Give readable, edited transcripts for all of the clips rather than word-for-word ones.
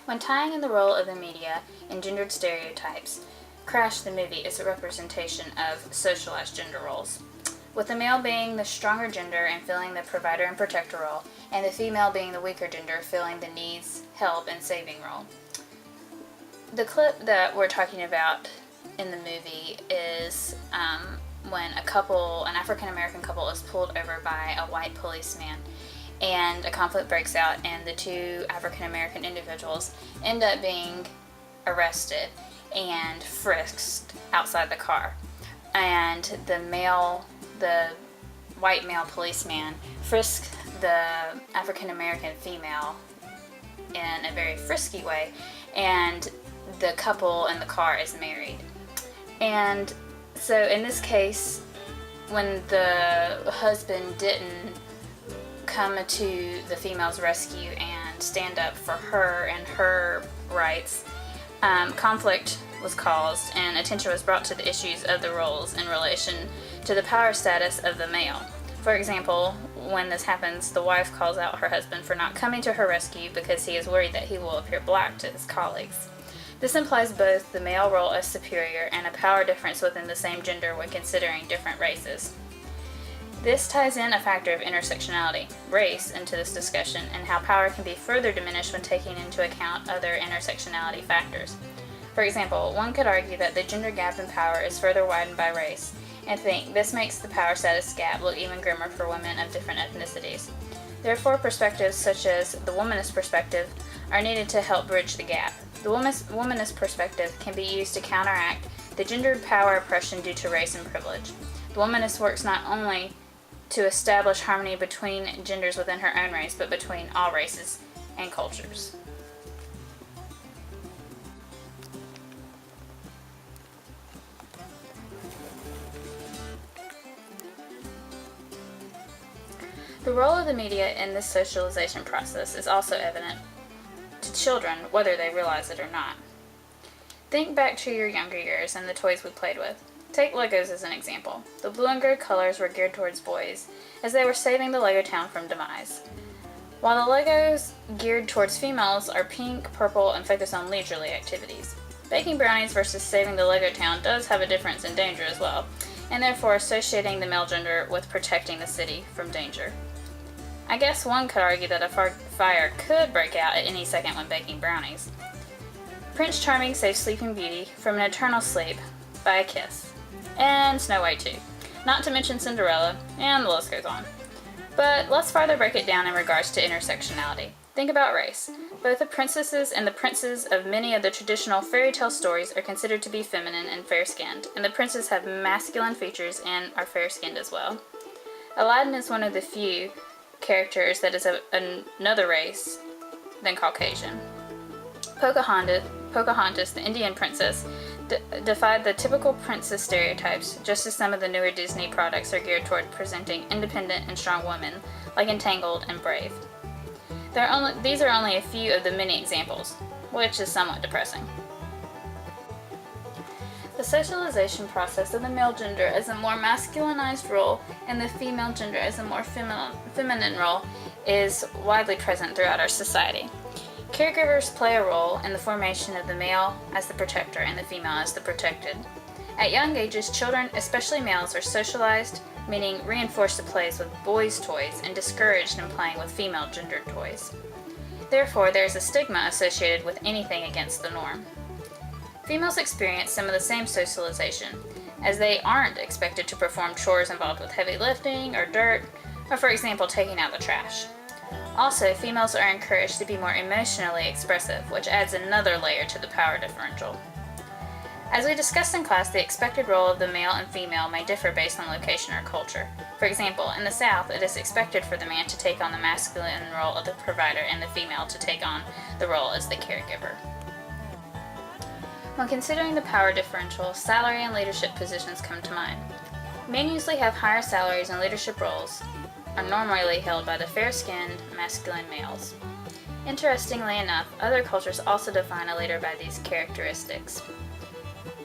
When tying in the role of the media and gendered stereotypes, Crash the movie is a representation of socialized gender roles, with the male being the stronger gender and filling the provider and protector role, and the female being the weaker gender filling the needs, help, and saving role. The clip that we're talking about in the movie is when an African-American couple is pulled over by a white policeman, and a conflict breaks out, and the two African-American individuals end up being arrested and frisked outside the car. And the white male policeman frisked the African-American female in a very frisky way, and the couple in the car is married. And so in this case, when the husband didn't come to the female's rescue and stand up for her and her rights, conflict was caused and attention was brought to the issues of the roles in relation to the power status of the male. For example, when this happens, the wife calls out her husband for not coming to her rescue because he is worried that he will appear black to his colleagues. This implies both the male role as superior and a power difference within the same gender when considering different races. This ties in a factor of intersectionality, race, into this discussion, and how power can be further diminished when taking into account other intersectionality factors. For example, one could argue that the gender gap in power is further widened by race, and think this makes the power status gap look even grimmer for women of different ethnicities. Therefore, perspectives such as the womanist perspective are needed to help bridge the gap. The womanist perspective can be used to counteract the gendered power oppression due to race and privilege. The womanist works not only to establish harmony between genders within her own race, but between all races and cultures. The role of the media in this socialization process is also evident to children, whether they realize it or not. Think back to your younger years and the toys we played with. Take Legos as an example. The blue and gray colors were geared towards boys, as they were saving the Lego town from demise. While the Legos geared towards females are pink, purple, and focus on leisurely activities. Baking brownies versus saving the Lego town does have a difference in danger as well, and therefore associating the male gender with protecting the city from danger. I guess one could argue that a fire could break out at any second when baking brownies. Prince Charming saves Sleeping Beauty from an eternal sleep by a kiss. And Snow White too. Not to mention Cinderella, and the list goes on. But let's farther break it down in regards to intersectionality. Think about race. Both the princesses and the princes of many of the traditional fairy tale stories are considered to be feminine and fair-skinned, and the princes have masculine features and are fair-skinned as well. Aladdin is one of the few characters that is another race than Caucasian. Pocahontas, the Indian princess, defied the typical princess stereotypes, just as some of the newer Disney products are geared toward presenting independent and strong women, like Entangled and Brave. These are only a few of the many examples, which is somewhat depressing. The socialization process of the male gender as a more masculinized role and the female gender as a more feminine role is widely present throughout our society. Caregivers play a role in the formation of the male as the protector and the female as the protected. At young ages, children, especially males, are socialized, meaning reinforced to play with boys' toys and discouraged in playing with female gendered toys. Therefore, there is a stigma associated with anything against the norm. Females experience some of the same socialization, as they aren't expected to perform chores involved with heavy lifting or dirt, or for example, taking out the trash. Also, females are encouraged to be more emotionally expressive, which adds another layer to the power differential. As we discussed in class, the expected role of the male and female may differ based on location or culture. For example, in the South, it is expected for the man to take on the masculine role of the provider and the female to take on the role as the caregiver. When considering the power differential, salary and leadership positions come to mind. Men usually have higher salaries and leadership roles are normally held by the fair-skinned, masculine males. Interestingly enough, other cultures also define a leader by these characteristics.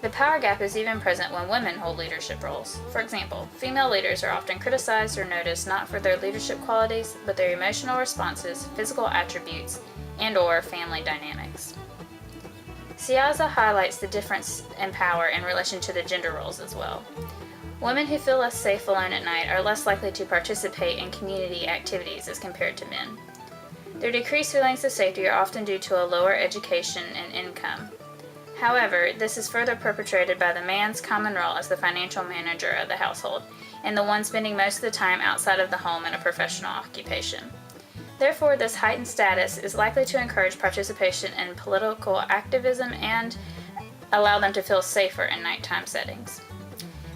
The power gap is even present when women hold leadership roles. For example, female leaders are often criticized or noticed not for their leadership qualities, but their emotional responses, physical attributes, and/or family dynamics. Siaza highlights the difference in power in relation to the gender roles as well. Women who feel less safe alone at night are less likely to participate in community activities as compared to men. Their decreased feelings of safety are often due to a lower education and income. However, this is further perpetrated by the man's common role as the financial manager of the household, and the one spending most of the time outside of the home in a professional occupation. Therefore, this heightened status is likely to encourage participation in political activism and allow them to feel safer in nighttime settings.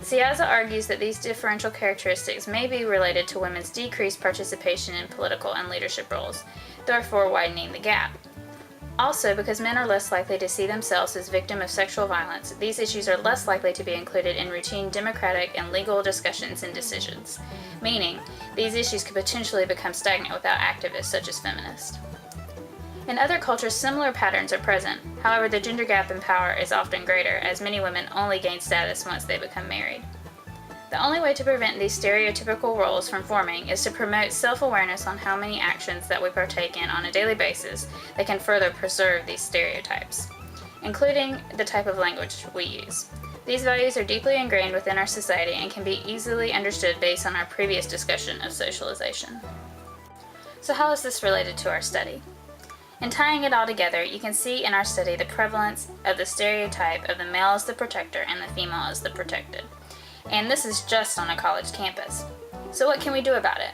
Siaza argues that these differential characteristics may be related to women's decreased participation in political and leadership roles, therefore widening the gap. Also, because men are less likely to see themselves as victims of sexual violence, these issues are less likely to be included in routine democratic and legal discussions and decisions, meaning these issues could potentially become stagnant without activists such as feminists. In other cultures, similar patterns are present. However, the gender gap in power is often greater, as many women only gain status once they become married. The only way to prevent these stereotypical roles from forming is to promote self-awareness on how many actions that we partake in on a daily basis that can further preserve these stereotypes, including the type of language we use. These values are deeply ingrained within our society and can be easily understood based on our previous discussion of socialization. So how is this related to our study? In tying it all together, you can see in our study the prevalence of the stereotype of the male as the protector and the female as the protected. And this is just on a college campus. So what can we do about it?